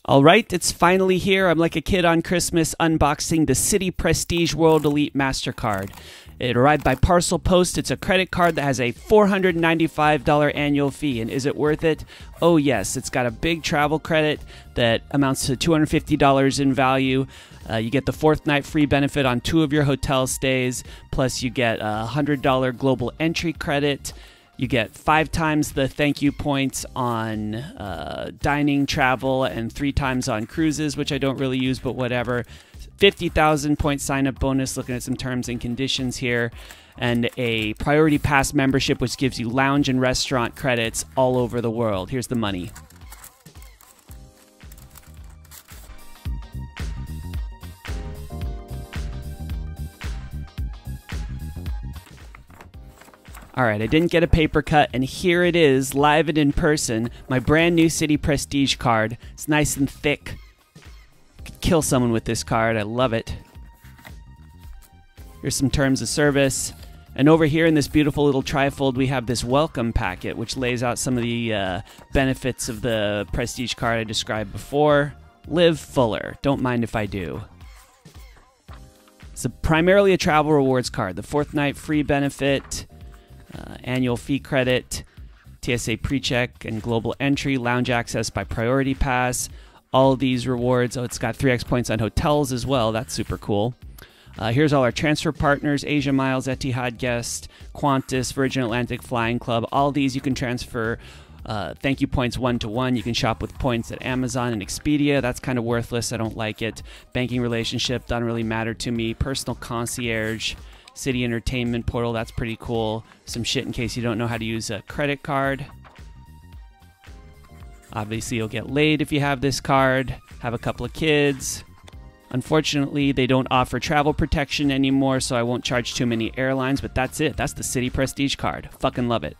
All right, it's finally here. I'm like a kid on Christmas unboxing the Citi Prestige World Elite Mastercard. It arrived by parcel post. It's a credit card that has a $495 annual fee. And is it worth it? Oh yes, it's got a big travel credit that amounts to $250 in value. You get the fourth night free benefit on 2 of your hotel stays, plus you get a $100 global entry credit. You get 5 times the thank you points on dining, travel, and 3 times on cruises, which I don't really use, but whatever. 50,000 point sign-up bonus, looking at some terms and conditions here, and a priority pass membership, which gives you lounge and restaurant credits all over the world. Here's the money. All right, I didn't get a paper cut, and here it is, live and in person, my brand new Citi Prestige card. It's nice and thick. Could kill someone with this card. I love it. Here's some terms of service. And over here in this beautiful little trifold, we have this welcome packet, which lays out some of the benefits of the Prestige card I described before. Live fuller. Don't mind if I do. It's primarily a travel rewards card. The fourth night free benefit, annual fee credit, TSA pre-check and global entry, lounge access by priority pass, all of these rewards. Oh, it's got 3x points on hotels as well. That's super cool. Here's all our transfer partners: Asia Miles, Etihad Guest, Qantas, Virgin Atlantic Flying Club. All these you can transfer thank you points 1-to-1. You can shop with points at Amazon and Expedia. That's kind of worthless. I don't like it. Banking relationship doesn't really matter to me. Personal concierge, Citi Entertainment Portal, that's pretty cool. Some shit in case you don't know how to use a credit card. Obviously, you'll get laid if you have this card, have a couple of kids. Unfortunately, they don't offer travel protection anymore, so I won't charge too many airlines, but that's it. That's the Citi Prestige card. Fucking love it.